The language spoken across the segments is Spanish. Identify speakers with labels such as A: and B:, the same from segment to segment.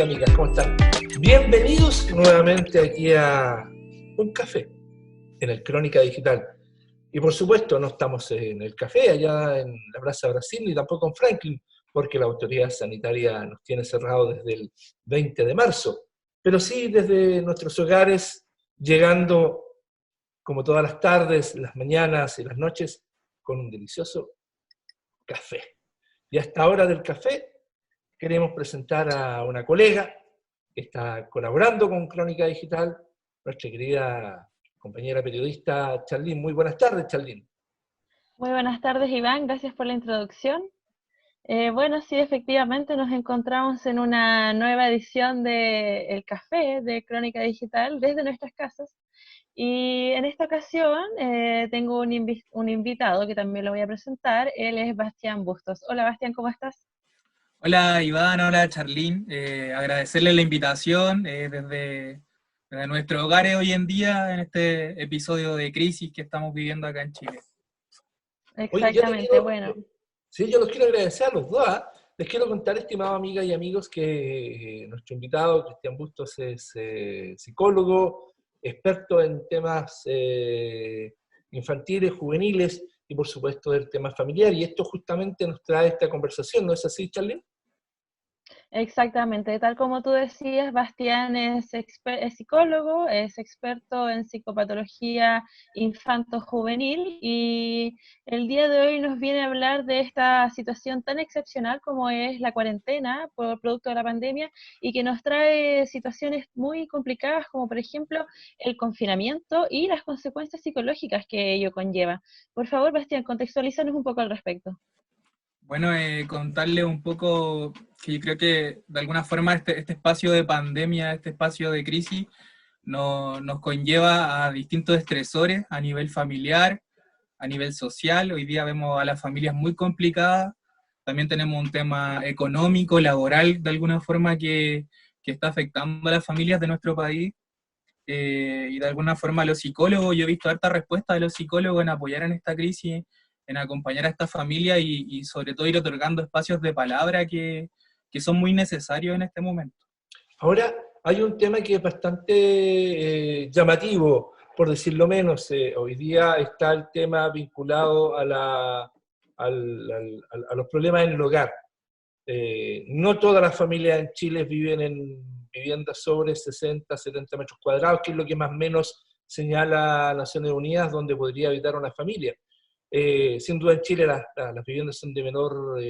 A: amigas, ¿cómo están? Bienvenidos nuevamente aquí a Un Café, en el Crónica Digital. Y por supuesto no estamos en el café allá en la Plaza Brasil, ni tampoco en Franklin, porque la autoridad sanitaria nos tiene cerrado desde el 20 de marzo. Pero sí desde nuestros hogares, llegando como todas las tardes, las mañanas y las noches, con un delicioso café. Y a esta hora del café queremos presentar a una colega que está colaborando con Crónica Digital, nuestra querida compañera periodista Charlín. Muy buenas tardes, Charlín.
B: Muy buenas tardes, Iván. Gracias por la introducción. Bueno, sí, efectivamente nos encontramos en una nueva edición de El Café de Crónica Digital desde nuestras casas. Y en esta ocasión tengo un invitado que también lo voy a presentar. Él es Bastián Bustos. Hola, Bastián, ¿cómo estás?
C: Hola Iván, hola Charlín, agradecerle la invitación desde nuestros hogares hoy en día en este episodio de crisis que estamos viviendo acá en Chile.
A: Oye,
B: Exactamente, bueno.
A: Sí, yo los quiero agradecer a los dos. Les quiero contar, estimados amigas y amigos, que nuestro invitado, Cristian Bustos, es psicólogo, experto en temas infantiles, juveniles y por supuesto del tema familiar. Y esto justamente nos trae esta conversación, ¿no es así, Charlie?
B: Exactamente, tal como tú decías, Bastián es psicólogo, es experto en psicopatología infanto-juvenil y el día de hoy nos viene a hablar de esta situación tan excepcional como es la cuarentena por producto de la pandemia y que nos trae situaciones muy complicadas como por ejemplo el confinamiento y las consecuencias psicológicas que ello conlleva. Por favor, Bastián, contextualízanos un poco al respecto.
C: Bueno, contarle un poco que yo creo que de alguna forma este espacio de pandemia, este espacio de crisis, nos conlleva a distintos estresores a nivel familiar, a nivel social. Hoy día vemos a las familias muy complicadas. También tenemos un tema económico, laboral, de alguna forma que está afectando a las familias de nuestro país. Y de alguna forma los psicólogos, yo he visto harta respuesta de los psicólogos en apoyar en esta crisis, en acompañar a esta familia y sobre todo ir otorgando espacios de palabra que son muy necesarios en este momento.
A: Ahora, hay un tema que es bastante llamativo, por decirlo menos. Hoy día está el tema vinculado a los problemas en el hogar. No todas las familias en Chile viven en viviendas sobre 60, 70 metros cuadrados, que es lo que más o menos señala Naciones Unidas, donde podría habitar una familia. Sin duda en Chile las viviendas son de menor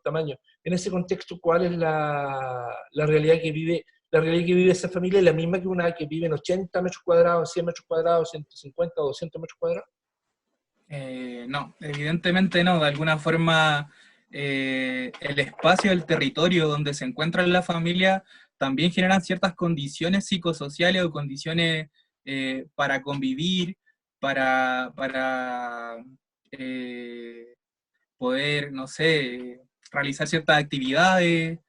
A: tamaño. En ese contexto, ¿cuál es la realidad que vive? La realidad que vive esa familia es la misma que una que vive en 80 metros cuadrados, 100 metros cuadrados, 150 o 200 metros cuadrados.
C: No, evidentemente no. De alguna forma, el espacio, el territorio donde se encuentra la familia también generan ciertas condiciones psicosociales o condiciones para convivir, para poder, no sé, realizar ciertas actividades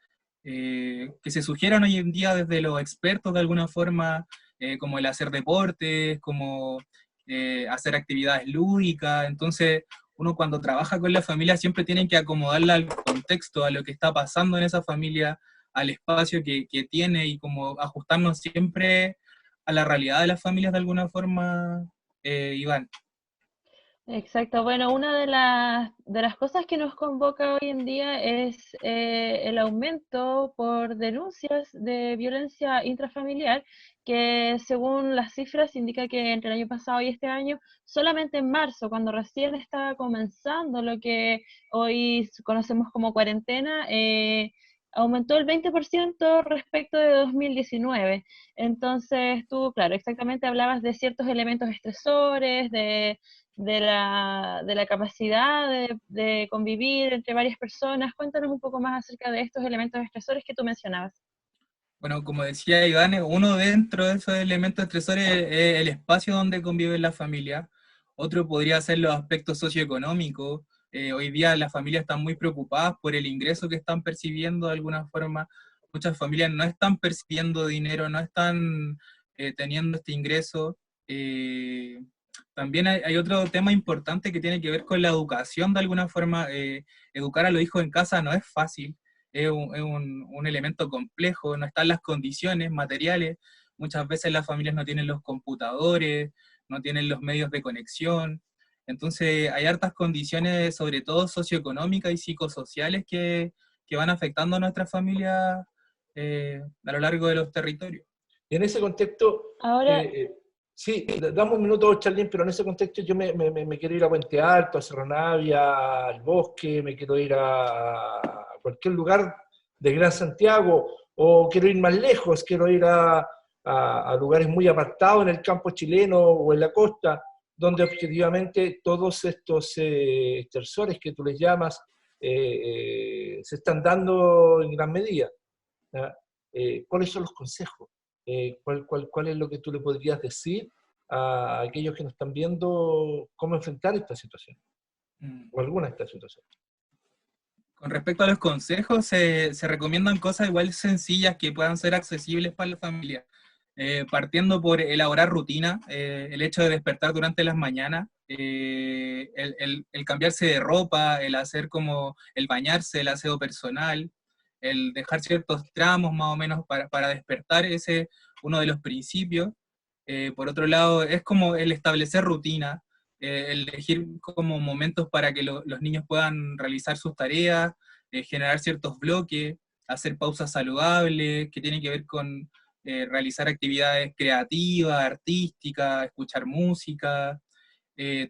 C: que se sugieran hoy en día desde los expertos de alguna forma, como el hacer deportes, como hacer actividades lúdicas. Entonces, uno cuando trabaja con la familia siempre tiene que acomodarla al contexto, a lo que está pasando en esa familia, al espacio que tiene y como ajustarnos siempre a la realidad de las familias de alguna forma, Iván.
B: Exacto, bueno, una de las cosas que nos convoca hoy en día es el aumento por denuncias de violencia intrafamiliar, que según las cifras indica que entre el año pasado y este año, solamente en marzo, cuando recién estaba comenzando lo que hoy conocemos como cuarentena, aumentó el 20% respecto de 2019. Entonces, tú, claro, exactamente hablabas de ciertos elementos estresores, de la capacidad de convivir entre varias personas. Cuéntanos un poco más acerca de estos elementos estresores que tú mencionabas.
C: Bueno, como decía Iván, uno dentro de esos elementos estresores es el espacio donde convive la familia. Otro podría ser los aspectos socioeconómicos. Hoy día las familias están muy preocupadas por el ingreso que están percibiendo de alguna forma. Muchas familias no están percibiendo dinero, no están teniendo este ingreso. Eh, También hay otro tema importante que tiene que ver con la educación de alguna forma. Educar a los hijos en casa no es fácil. un elemento complejo, no están las condiciones materiales, muchas veces las familias no tienen los computadores, no tienen los medios de conexión, entonces hay hartas condiciones, sobre todo socioeconómicas y psicosociales, que van afectando a nuestras familias a lo largo de los territorios.
A: Y en ese contexto,
B: Ahora,
A: sí, damos un minuto, Charlene, pero en ese contexto yo me quiero ir a Puente Alto, a Cerro Navia, al Bosque, me quiero ir a cualquier lugar de Gran Santiago, o quiero ir más lejos, quiero ir a lugares muy apartados en el campo chileno o en la costa, donde objetivamente todos estos extensores que tú les llamas se están dando en gran medida. ¿Ya? ¿Cuáles son los consejos? ¿Cuál es lo que tú le podrías decir a aquellos que nos están viendo cómo enfrentar esta situación? O alguna de estas situaciones.
C: Con respecto a los consejos, se recomiendan cosas igual sencillas que puedan ser accesibles para la familia. Partiendo por elaborar rutina, el hecho de despertar durante las mañanas, el cambiarse de ropa, el hacer como el bañarse, el aseo personal, el dejar ciertos tramos más o menos para despertar, ese es uno de los principios. Por otro lado, es como el establecer rutina, el elegir como momentos para que los niños puedan realizar sus tareas, generar ciertos bloques, hacer pausas saludables, que tienen que ver con realizar actividades creativas, artísticas, escuchar música.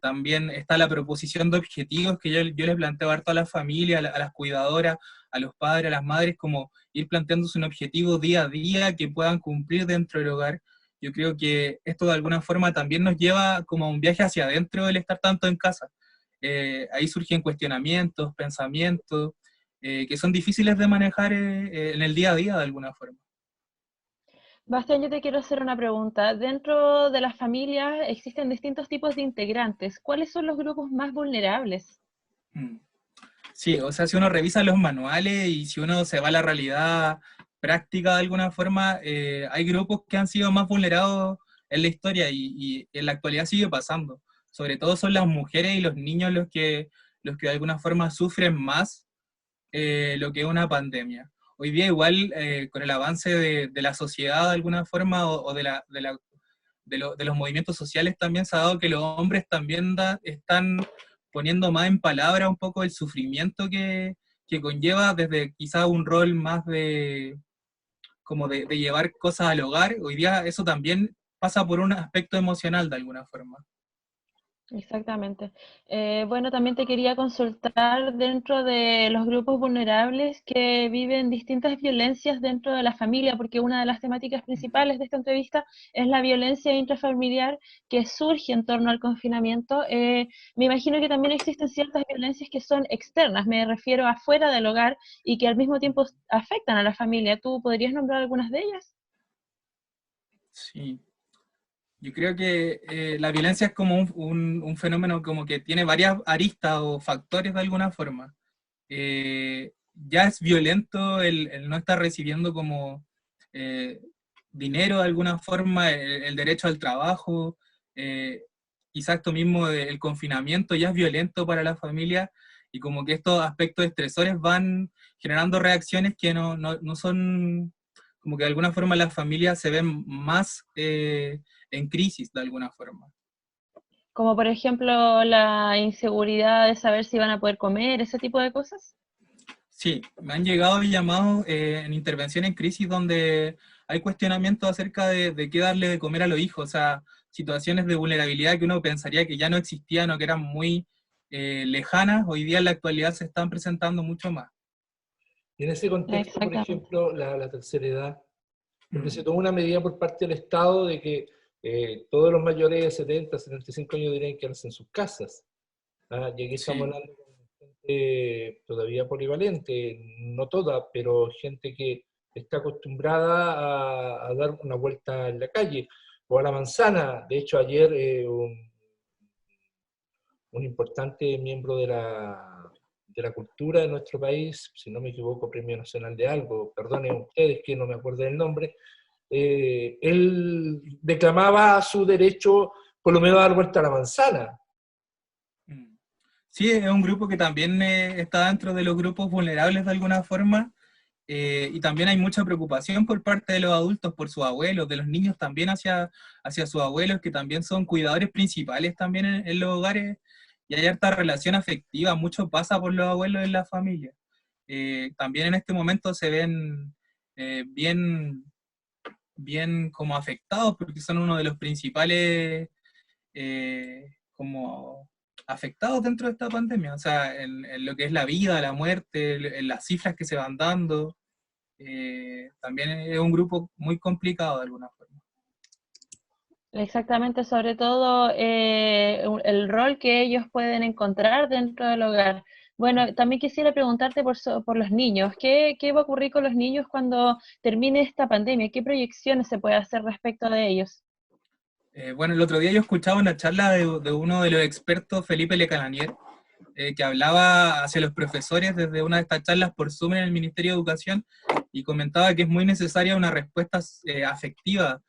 C: También está la proposición de objetivos que yo les planteo harto a las familias, a las cuidadoras, a los padres, a las madres, como ir planteándose un objetivo día a día que puedan cumplir dentro del hogar. Yo creo que esto de alguna forma también nos lleva como a un viaje hacia adentro el estar tanto en casa. Ahí surgen cuestionamientos, pensamientos, que son difíciles de manejar en el día a día de alguna forma.
B: Bastián, yo te quiero hacer una pregunta. Dentro de las familias existen distintos tipos de integrantes. ¿Cuáles son los grupos más vulnerables?
C: Sí, o sea, si uno revisa los manuales y si uno se va a la realidad práctica de alguna forma, hay grupos que han sido más vulnerados en la historia y en la actualidad sigue pasando. Sobre todo son las mujeres y los niños los que de alguna forma sufren más lo que es una pandemia. Hoy día igual con el avance de la sociedad de alguna forma o de los movimientos sociales también se ha dado que los hombres también están poniendo más en palabra un poco el sufrimiento que conlleva desde quizá un rol más como de llevar cosas al hogar. Hoy día eso también pasa por un aspecto emocional de alguna forma.
B: Exactamente. Bueno, también te quería consultar dentro de los grupos vulnerables que viven distintas violencias dentro de la familia, porque una de las temáticas principales de esta entrevista es la violencia intrafamiliar que surge en torno al confinamiento. Me imagino que también existen ciertas violencias que son externas, me refiero a fuera del hogar y que al mismo tiempo afectan a la familia. ¿Tú podrías nombrar algunas de ellas?
C: Sí. Yo creo que la violencia es como un fenómeno como que tiene varias aristas o factores de alguna forma. Ya es violento el no estar recibiendo como dinero de alguna forma, el derecho al trabajo, quizás esto mismo del confinamiento ya es violento para la familia y como que estos aspectos estresores van generando reacciones que no son, como que de alguna forma las familias se ven más en crisis de alguna forma.
B: Como por ejemplo la inseguridad de saber si van a poder comer, ese tipo de cosas.
C: Sí, me han llegado llamados en intervención en crisis donde hay cuestionamientos acerca de qué darle de comer a los hijos, o sea, situaciones de vulnerabilidad que uno pensaría que ya no existían o que eran muy lejanas, hoy día en la actualidad se están presentando mucho más.
A: Y en ese contexto, por ejemplo, la tercera edad, porque se tomó una medida por parte del Estado de que todos los mayores de 70, 75 años deberían quedarse en sus casas. ¿Ah? Y aquí estamos hablando de gente todavía polivalente, no toda, pero gente que está acostumbrada a dar una vuelta en la calle o a la manzana. De hecho, ayer un importante miembro de la cultura de nuestro país, si no me equivoco, Premio Nacional de algo, perdonen ustedes que no me acuerdo del nombre, él declamaba su derecho por lo menos a dar vuelta a la manzana.
C: Sí, es un grupo que también está dentro de los grupos vulnerables de alguna forma, y también hay mucha preocupación por parte de los adultos por sus abuelos, de los niños también hacia sus abuelos, que también son cuidadores principales también en los hogares, y hay harta relación afectiva, mucho pasa por los abuelos en la familia. También en este momento se ven bien como afectados, porque son uno de los principales como afectados dentro de esta pandemia, o sea, en lo que es la vida, la muerte, en las cifras que se van dando, también es un grupo muy complicado de alguna forma.
B: Exactamente, sobre todo el rol que ellos pueden encontrar dentro del hogar. Bueno, también quisiera preguntarte por los niños. ¿Qué va a ocurrir con los niños cuando termine esta pandemia? ¿Qué proyecciones se puede hacer respecto de ellos?
C: Bueno, el otro día yo escuchaba una charla de uno de los expertos, Felipe Lecalanier, que hablaba hacia los profesores desde una de estas charlas por Zoom en el Ministerio de Educación, y comentaba que es muy necesaria una respuesta afectiva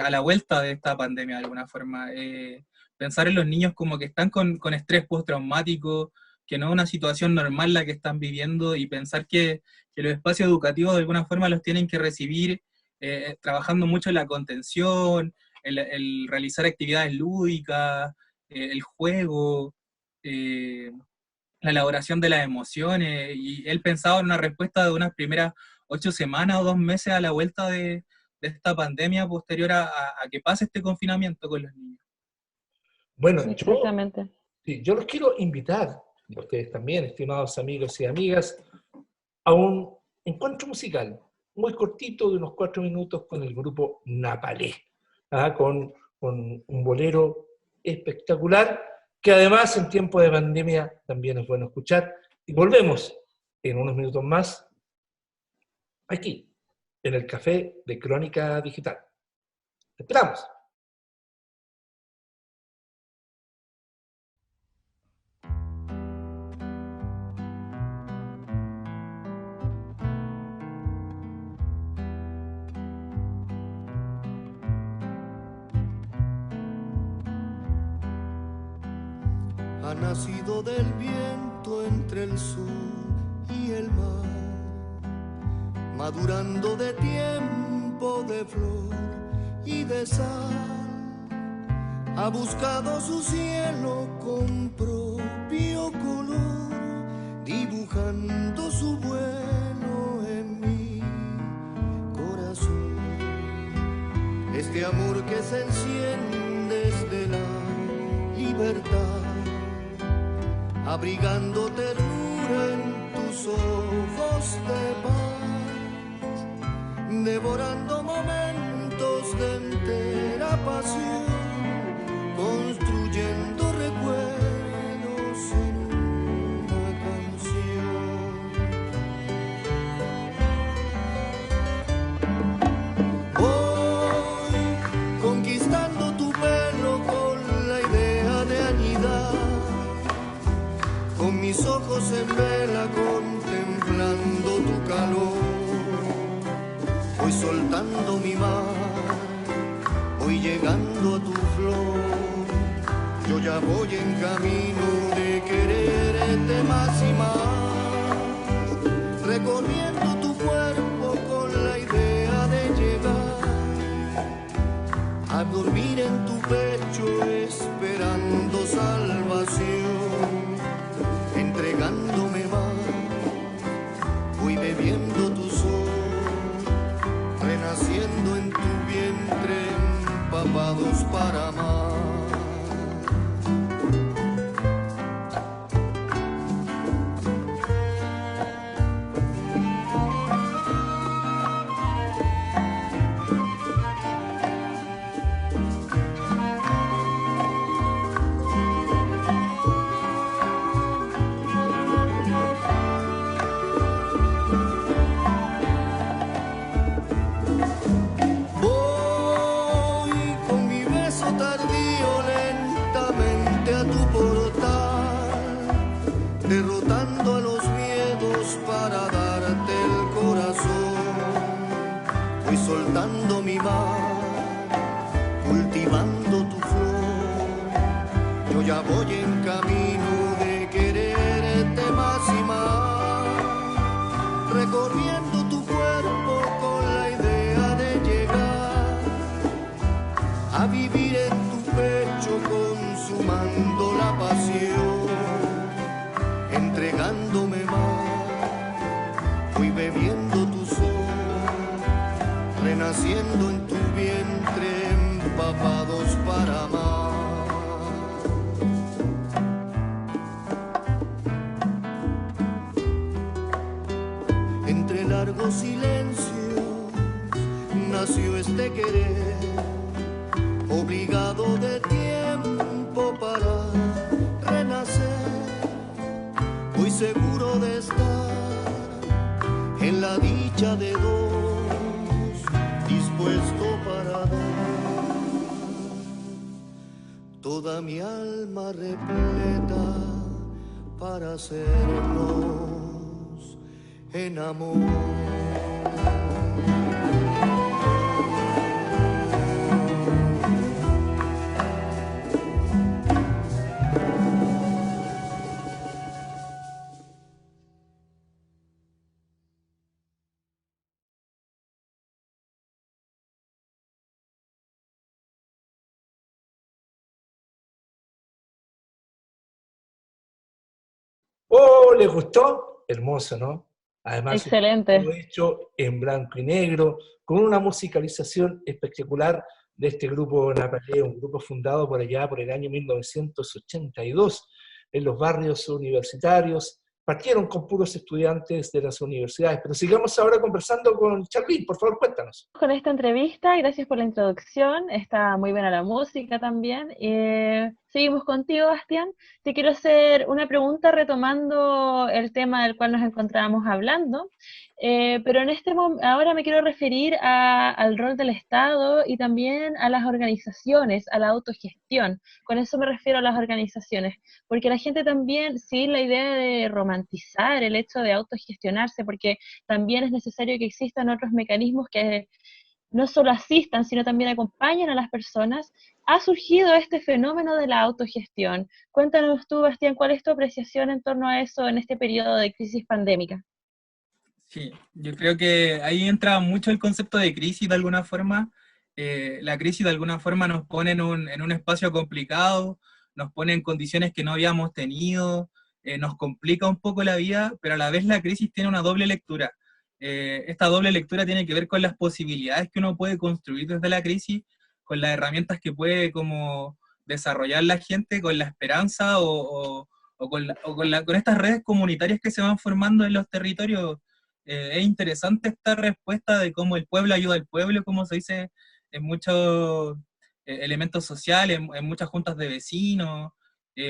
C: a la vuelta de esta pandemia de alguna forma. Pensar en los niños como que están con estrés postraumático, que no es una situación normal la que están viviendo, y pensar que los espacios educativos de alguna forma los tienen que recibir trabajando mucho en la contención, el realizar actividades lúdicas, el juego, la elaboración de las emociones, y él pensaba en una respuesta de unas primeras 8 semanas o 2 meses a la vuelta de esta pandemia posterior a que pase este confinamiento con los niños.
A: Bueno,
B: Exactamente.
A: yo los quiero invitar, y ustedes también, estimados amigos y amigas, a un encuentro musical muy cortito de unos 4 minutos con el grupo Napalé, con un bolero espectacular que además en tiempo de pandemia también es bueno escuchar. Y volvemos en unos minutos más aquí, en el Café de Crónica Digital. ¡Te esperamos!
D: Ha nacido del viento entre el sol y el mar, madurando de tiempo de flor y de sal. Ha buscado su cielo con propio color, dibujando su vuelo en mi corazón. Este amor que se enciende desde la libertad, abrigando ternura en tus ojos de paz, devorando momentos de entera pasión, construyendo recuerdos en una canción. Voy conquistando tu pelo con la idea de anidar, con mis ojos en vela contemplando tu calor. Voy soltando mi mar, voy llegando a tu flor. Yo ya voy en camino de quererte más y más, recorriendo tu cuerpo con la idea de llegar a dormir en tu pecho esperando salvación. Entregándome más, voy bebiendo tu sol, renaciendo en tu vientre, empapados para amar. Derrotando a los miedos para darte el corazón. Voy soltando mi mar, cultivando tu flor. Yo ya voy en camino de quererte más y más, recorriendo tu en tu vientre empapados para amar. Entre largos silencios nació este querer, obligado de tiempo para renacer, muy seguro de estar en la dicha de dos, dispuesto para dar toda mi alma repleta para hacernos en amor.
A: Oh, ¿les gustó? Hermoso, ¿no? Además,
B: Excelente.
A: todo hecho en blanco y negro, con una musicalización espectacular de este grupo Napalé, un grupo fundado por allá por el año 1982 en los barrios universitarios. Partieron con puros estudiantes de las universidades, pero sigamos ahora conversando con Charly, por favor, cuéntanos.
B: Con esta entrevista, gracias por la introducción, está muy buena la música también. Seguimos contigo, Bastián. Te quiero hacer una pregunta retomando el tema del cual nos encontrábamos hablando, pero en ahora me quiero referir al rol del Estado y también a las organizaciones, a la autogestión. Con eso me refiero a las organizaciones, porque la gente también, sí, la idea de romantizar el hecho de autogestionarse, porque también es necesario que existan otros mecanismos que no solo asistan, sino también acompañen a las personas, ha surgido este fenómeno de la autogestión. Cuéntanos tú, Bastián, ¿cuál es tu apreciación en torno a eso en este periodo de crisis pandémica?
C: Sí, yo creo que ahí entra mucho el concepto de crisis de alguna forma. La crisis de alguna forma nos pone en un espacio complicado, nos pone en condiciones que no habíamos tenido, nos complica un poco la vida, pero a la vez la crisis tiene una doble lectura. Esta doble lectura tiene que ver con las posibilidades que uno puede construir desde la crisis, con las herramientas que puede como desarrollar la gente, con la esperanza con estas redes comunitarias que se van formando en los territorios. Es interesante esta respuesta de cómo el pueblo ayuda al pueblo, como se dice en muchos elementos sociales, en muchas juntas de vecinos,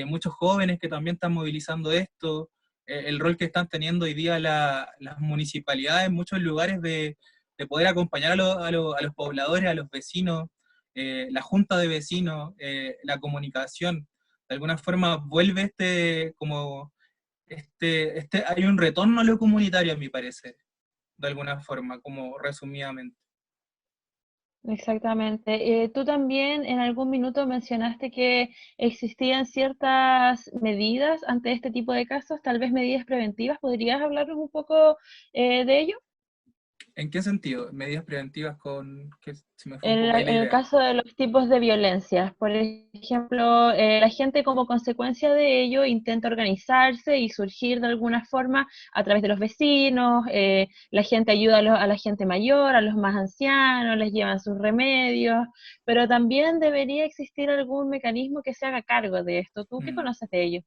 C: muchos jóvenes que también están movilizando esto, el rol que están teniendo hoy día las municipalidades en muchos lugares de poder acompañar a los pobladores, a los vecinos, la junta de vecinos, la comunicación. De alguna forma vuelve hay un retorno a lo comunitario, a mi parecer, de alguna forma, como resumidamente.
B: Exactamente. Tú también en algún minuto mencionaste que existían ciertas medidas ante este tipo de casos, tal vez medidas preventivas. ¿Podrías hablarnos un poco de ello?
C: ¿En qué sentido? Medidas preventivas que se me fue un
B: En
C: poco ahí la
B: el
C: idea.
B: caso de los tipos de violencia, por ejemplo, la gente como consecuencia de ello intenta organizarse y surgir de alguna forma a través de los vecinos, la gente ayuda a la gente mayor, a los más ancianos, les llevan sus remedios, pero también debería existir algún mecanismo que se haga cargo de esto. ¿Tú qué
C: Mm.
B: conoces de ello?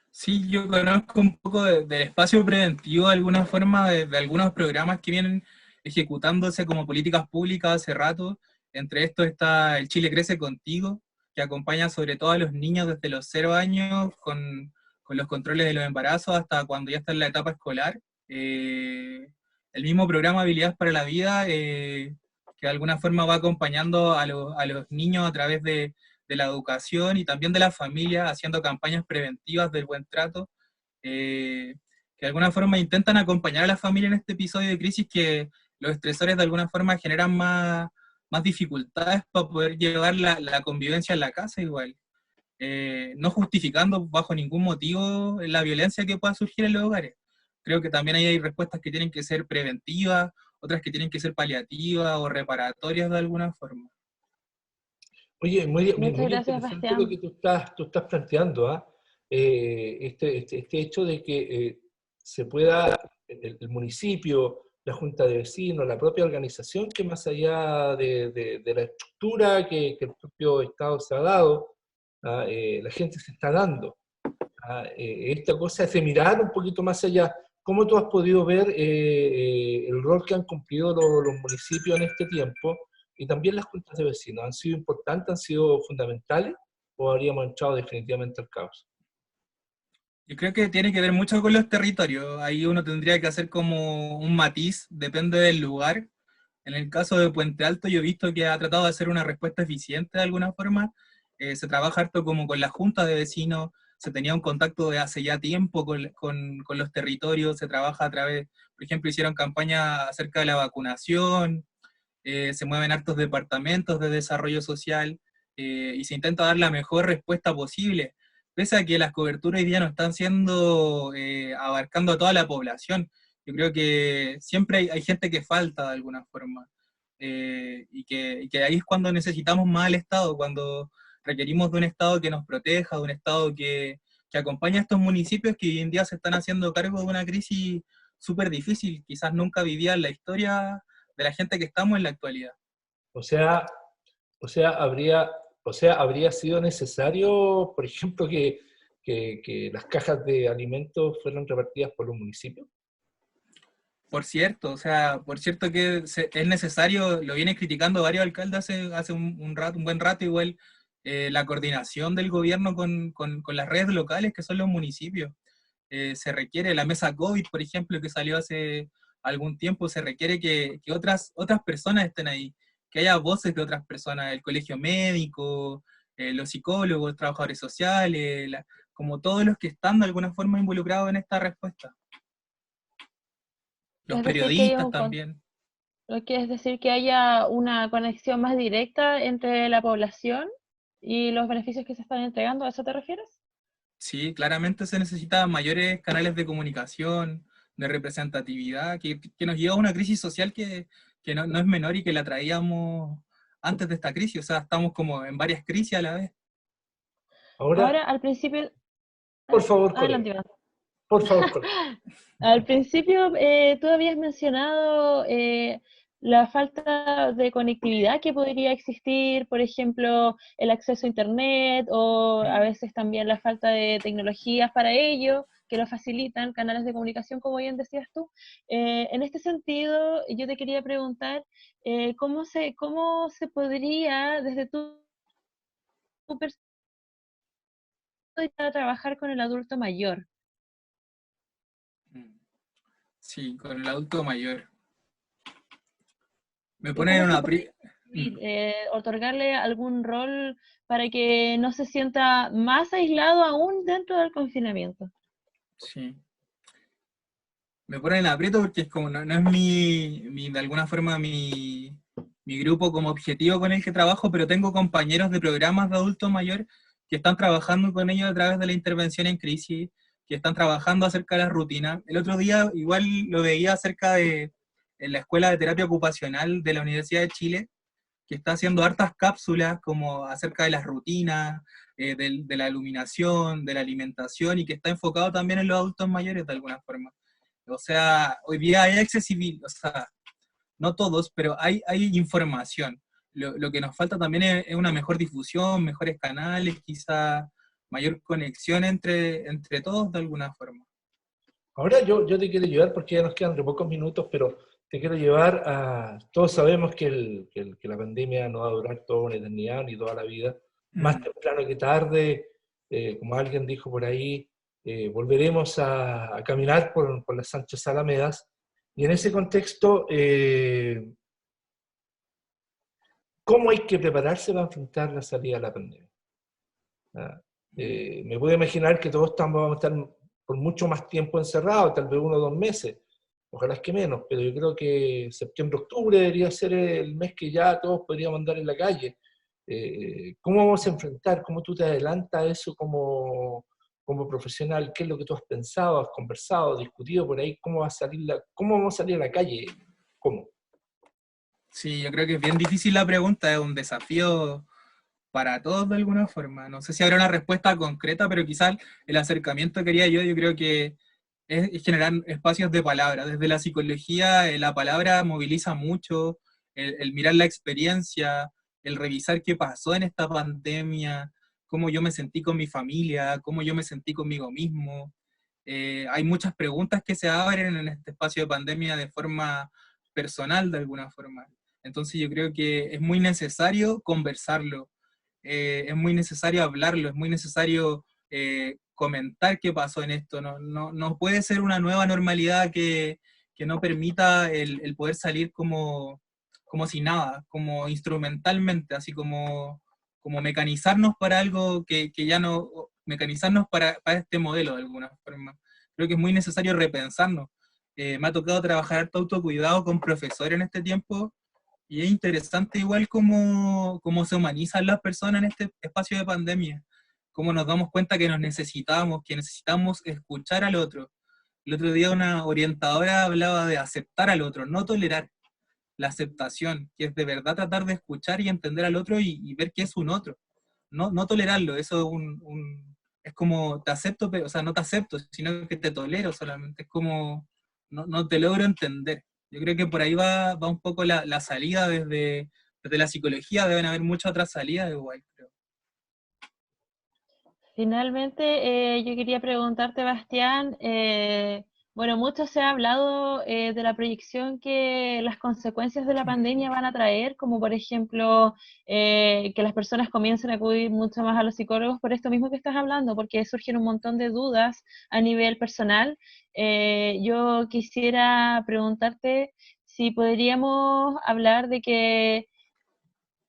C: Sí, yo conozco un poco del espacio preventivo de alguna forma, de algunos programas que vienen ejecutándose como políticas públicas hace rato. Entre estos está el Chile Crece Contigo, que acompaña sobre todo a los niños desde los 0 años con los controles de los embarazos hasta cuando ya está en la etapa escolar. El mismo programa Habilidades para la Vida, que de alguna forma va acompañando a los niños a través de la educación y también de la familia, haciendo campañas preventivas del buen trato, que de alguna forma intentan acompañar a la familia en este episodio de crisis, que los estresores de alguna forma generan más dificultades para poder llevar la convivencia en la casa igual. No justificando bajo ningún motivo la violencia que pueda surgir en los hogares. Creo que también ahí hay respuestas que tienen que ser preventivas, otras que tienen que ser paliativas o reparatorias de alguna forma.
A: Oye, muy, muy,
B: Muchas
A: muy
B: gracias,
A: interesante lo
B: Bastián.
A: que tú estás planteando, ¿ah? Este hecho de que se pueda, el municipio la junta de vecinos, la propia organización, que más allá de la estructura que el propio Estado se ha dado, la gente se está dando. Esta cosa es de mirar un poquito más allá. ¿Cómo tú has podido ver el rol que han cumplido los municipios en este tiempo y también las juntas de vecinos? ¿Han sido importantes, han sido fundamentales o habríamos entrado definitivamente al caos?
C: Yo creo que tiene que ver mucho con los territorios. Ahí uno tendría que hacer como un matiz, depende del lugar. En el caso de Puente Alto, yo he visto que ha tratado de hacer una respuesta eficiente de alguna forma. Se trabaja harto como con la junta de vecinos, se tenía un contacto de hace ya tiempo con los territorios, se trabaja a través, por ejemplo, hicieron campaña acerca de la vacunación, se mueven hartos departamentos de desarrollo social, y se intenta dar la mejor respuesta posible, pese a que las coberturas hoy día no están siendo, abarcando a toda la población. Yo creo que siempre hay gente que falta de alguna forma, y que ahí es cuando necesitamos más al Estado, cuando requerimos de un Estado que nos proteja, de un Estado que acompañe a estos municipios que hoy en día se están haciendo cargo de una crisis súper difícil, quizás nunca vivía en la historia de la gente que estamos en la actualidad.
A: O sea, o sea, habría, habría sido necesario, por ejemplo, que las cajas de alimentos fueran repartidas por los municipios.
C: Por cierto, o sea, por cierto que es necesario, lo vienen criticando varios alcaldes hace un buen rato igual, la coordinación del gobierno con las redes locales que son los municipios. Se requiere la mesa COVID, por ejemplo, que salió hace algún tiempo, se requiere que otras personas estén ahí, que haya voces de otras personas, el colegio médico, los psicólogos, trabajadores sociales, como todos los que están de alguna forma involucrados en esta respuesta. Los
B: Es decir, que haya
C: periodistas también.
B: lo que es decir que haya una conexión más directa entre la población y los beneficios que se están entregando. ¿A eso te refieres?
C: Sí, claramente se necesitan mayores canales de comunicación, de representatividad, que nos lleva a una crisis social que no es menor y que la traíamos antes de esta crisis. O sea, estamos como en varias crisis a la vez.
A: Ahora,
B: Ahora, al principio,
A: por favor, colega,
B: adelante, Iván.
A: por favor, colega.
B: Al principio, tú habías mencionado la falta de conectividad que podría existir, por ejemplo, el acceso a Internet o a veces también la falta de tecnologías para ello, que lo facilitan, canales de comunicación, como bien decías tú. En este sentido, yo te quería preguntar, cómo se podría, desde tu perspectiva, trabajar con el adulto mayor?
C: Sí, con el adulto mayor. Me ponen en
B: ¿Cómo se
C: una...
B: puede otorgarle algún rol para que no se sienta más aislado aún dentro del confinamiento?
C: Sí. Me ponen en aprieto porque es como, no es de alguna forma mi grupo como objetivo con el que trabajo, pero tengo compañeros de programas de adultos mayores que están trabajando con ellos a través de la intervención en crisis, que están trabajando acerca de las rutinas. El otro día igual lo veía acerca de en la Escuela de Terapia Ocupacional de la Universidad de Chile, que está haciendo hartas cápsulas como acerca de las rutinas, de la iluminación, de la alimentación, y que está enfocado también en los adultos mayores de alguna forma. O sea, hoy día hay accesibilidad, o sea, no todos, pero hay información. Lo que nos falta también es una mejor difusión, mejores canales, quizá mayor conexión entre todos de alguna forma.
A: Ahora yo te quiero ayudar porque ya nos quedan de pocos minutos, pero te quiero llevar a... Todos sabemos que la pandemia no va a durar toda una eternidad ni toda la vida. Más temprano que tarde, como alguien dijo por ahí, volveremos a caminar por las anchas alamedas. Y en ese contexto, ¿cómo hay que prepararse para enfrentar la salida de la pandemia? Me puedo imaginar que todos vamos a estar por mucho más tiempo encerrados, tal vez 1 o 2 meses, ojalá es que menos, pero yo creo que septiembre, octubre debería ser el mes que ya todos podríamos andar en la calle. ¿Cómo vamos a enfrentar? ¿Cómo tú te adelantas a eso como profesional? ¿Qué es lo que tú has pensado, has conversado, discutido por ahí? ¿Cómo vamos a salir a la calle? ¿Cómo?
C: Sí, yo creo que es bien difícil la pregunta, es un desafío para todos de alguna forma. No sé si habrá una respuesta concreta, pero quizás el acercamiento que quería yo creo que es generar espacios de palabra. Desde la psicología, la palabra moviliza mucho, el mirar la experiencia, el revisar qué pasó en esta pandemia, cómo yo me sentí con mi familia, cómo yo me sentí conmigo mismo. Hay muchas preguntas que se abren en este espacio de pandemia de forma personal, de alguna forma. Entonces yo creo que es muy necesario conversarlo, es muy necesario hablarlo, es muy necesario comentar qué pasó en esto. No puede ser una nueva normalidad que no permita el poder salir como si nada, como instrumentalmente, así como mecanizarnos para algo que ya no, mecanizarnos para este modelo de alguna forma. Creo que es muy necesario repensarnos. Me ha tocado trabajar harto autocuidado con profesores en este tiempo y es interesante igual cómo se humanizan las personas en este espacio de pandemia, cómo nos damos cuenta que que necesitamos escuchar al otro. El otro día una orientadora hablaba de aceptar al otro, no tolerar, la aceptación, que es de verdad tratar de escuchar y entender al otro y ver que es un otro, no tolerarlo, eso es es como te acepto, pero, o sea, no te acepto, sino que te tolero solamente, es como no te logro entender. Yo creo que por ahí va un poco la salida desde la psicología, deben haber muchas otras salidas igual, creo.
B: Finalmente, yo quería preguntarte, Bastián, bueno, mucho se ha hablado de la proyección que las consecuencias de la pandemia van a traer, como por ejemplo que las personas comiencen a acudir mucho más a los psicólogos por esto mismo que estás hablando, porque surgen un montón de dudas a nivel personal. Yo quisiera preguntarte si podríamos hablar de que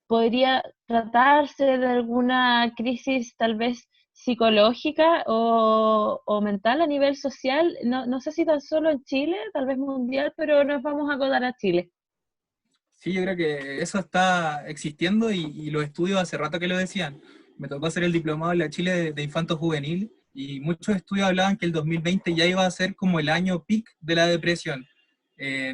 B: podría tratarse de alguna crisis tal vez psicológica o mental a nivel social, no sé si tan solo en Chile, tal vez mundial, pero nos vamos a acordar a Chile.
C: Sí, yo creo que eso está existiendo y los estudios hace rato que lo decían. Me tocó hacer el diplomado en la Chile de infanto juvenil y muchos estudios hablaban que el 2020 ya iba a ser como el año peak de la depresión.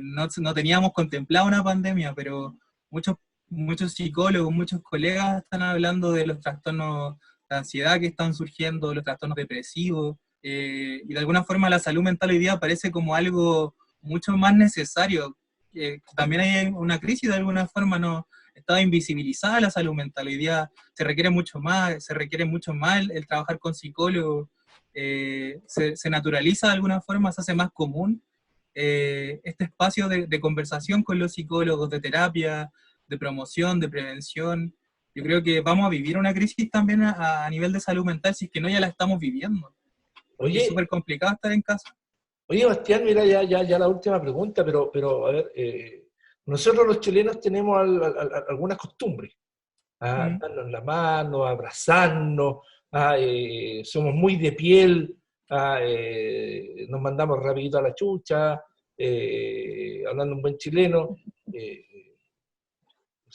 C: No teníamos contemplado una pandemia, pero muchos psicólogos, muchos colegas están hablando de los trastornos de ansiedad que están surgiendo, los trastornos depresivos, y de alguna forma la salud mental hoy día parece como algo mucho más necesario. También hay una crisis de alguna forma, no estaba invisibilizada la salud mental. Hoy día se requiere mucho más el trabajar con psicólogos, se naturaliza de alguna forma, se hace más común este espacio de conversación con los psicólogos, de terapia, de promoción, de prevención. Yo creo que vamos a vivir una crisis también a nivel de salud mental, si es que no ya la estamos viviendo, porque es
A: Oye,
C: súper complicado estar en casa.
A: Oye, Bastián, mira ya la última pregunta, pero a ver, nosotros los chilenos tenemos algunas costumbres,
C: Mm.
A: darnos la mano, abrazarnos, somos muy de piel, nos mandamos rapidito a la chucha, hablando un buen chileno.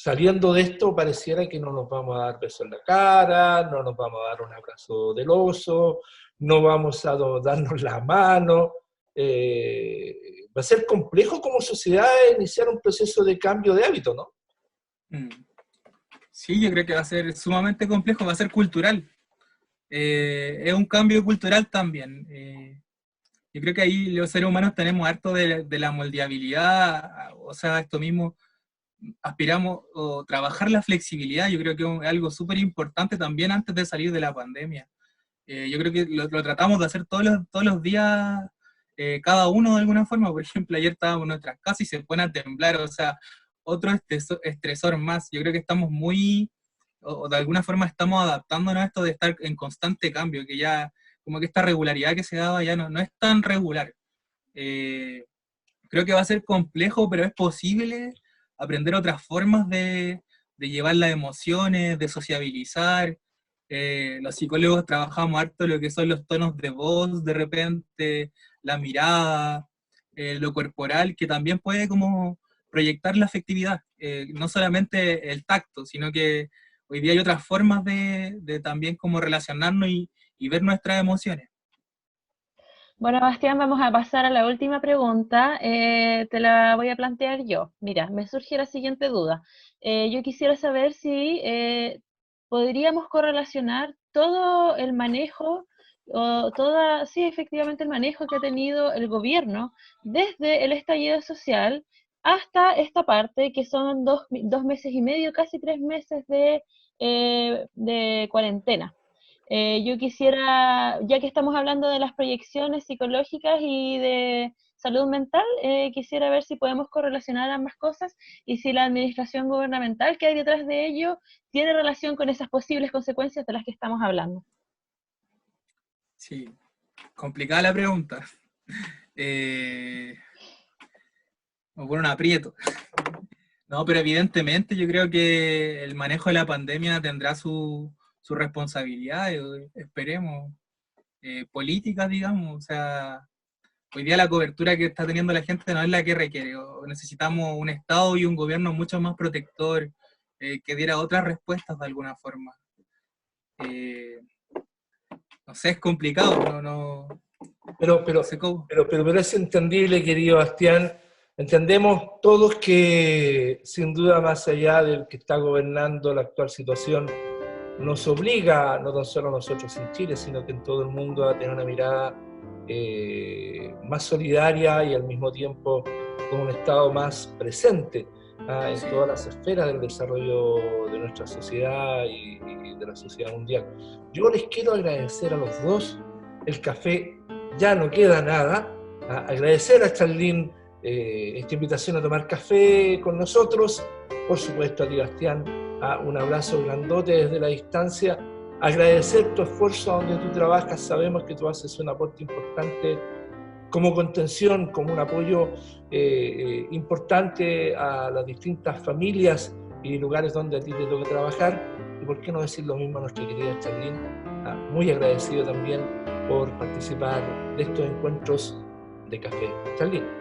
A: Saliendo de esto, pareciera que no nos vamos a dar besos en la cara, no nos vamos a dar un abrazo del oso, no vamos a darnos la mano. Va a ser complejo como sociedad iniciar un proceso de cambio de hábito, ¿no?
C: Mm. Sí, yo creo que va a ser sumamente complejo, va a ser cultural. Es un cambio cultural también. Yo creo que ahí los seres humanos tenemos harto de la moldeabilidad, o sea, esto mismo, aspiramos o trabajar la flexibilidad, yo creo que es algo súper importante también antes de salir de la pandemia. Yo creo que lo tratamos de hacer todos los días, cada uno de alguna forma. Por ejemplo, ayer estábamos en nuestras casas y se pone a temblar, o sea, otro estresor más. Yo creo que estamos o de alguna forma estamos adaptándonos a esto de estar en constante cambio, que ya, como que esta regularidad que se daba ya no es tan regular. Eh, Creo que va a ser complejo, pero es posible aprender otras formas de llevar las emociones, de sociabilizar. Los psicólogos trabajamos harto lo que son los tonos de voz, de repente, la mirada, lo corporal, que también puede como proyectar la afectividad. No solamente el tacto, sino que hoy día hay otras formas de también como relacionarnos y ver nuestras emociones.
B: Bueno, Bastián, vamos a pasar a la última pregunta. Te la voy a plantear yo. Mira, me surge la siguiente duda. Yo quisiera saber si podríamos correlacionar todo el manejo sí, efectivamente el manejo que ha tenido el gobierno desde el estallido social hasta esta parte, que son 2 meses y medio, casi 3 meses de cuarentena. Yo quisiera, ya que estamos hablando de las proyecciones psicológicas y de salud mental, quisiera ver si podemos correlacionar ambas cosas y si la administración gubernamental que hay detrás de ello tiene relación con esas posibles consecuencias de las que estamos hablando.
C: Sí, complicada la pregunta. Me pone un aprieto. No, pero evidentemente yo creo que el manejo de la pandemia tendrá su responsabilidad, esperemos, políticas, digamos. O sea, hoy día la cobertura que está teniendo la gente no es la que requiere. Necesitamos un Estado y un gobierno mucho más protector, que diera otras respuestas de alguna forma. No sé, es complicado, no sé cómo.
A: Pero es entendible, querido Bastián. Entendemos todos que, sin duda, más allá del que está gobernando la actual situación, nos obliga, no tan solo a nosotros en Chile, sino que en todo el mundo, a tener una mirada más solidaria y al mismo tiempo con un Estado más presente en todas las esferas del desarrollo de nuestra sociedad y de la sociedad mundial. Yo les quiero agradecer a los dos el café, ya no queda nada. Agradecer a Charlene esta invitación a tomar café con nosotros, por supuesto a ti, Bastián, un abrazo grandote desde la distancia, agradecer tu esfuerzo donde tú trabajas. Sabemos que tú haces un aporte importante como contención, como un apoyo importante a las distintas familias y lugares donde a ti te toca trabajar. Y por qué no decir lo mismo a nuestra querida Charlene, muy agradecido también por participar de estos encuentros de café. Charlene.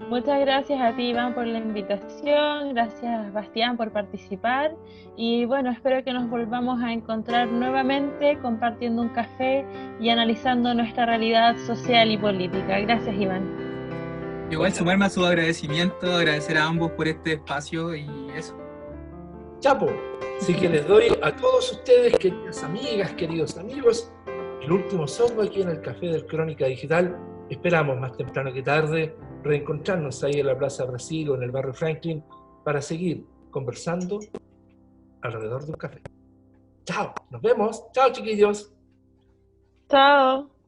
B: Muchas gracias a ti, Iván, por la invitación, gracias, Bastián, por participar, y bueno, espero que nos volvamos a encontrar nuevamente compartiendo un café y analizando nuestra realidad social y política. Gracias, Iván.
C: Igual sumarme a su agradecimiento, agradecer a ambos por este espacio y eso.
A: Chapo, así que les doy a todos ustedes, queridas amigas, queridos amigos, el último sorbo aquí en el Café del Crónica Digital. Esperamos más temprano que tarde reencontrarnos ahí en la Plaza Brasil o en el barrio Franklin para seguir conversando alrededor de un café. Chao, nos vemos. Chao, chiquillos.
B: Chao.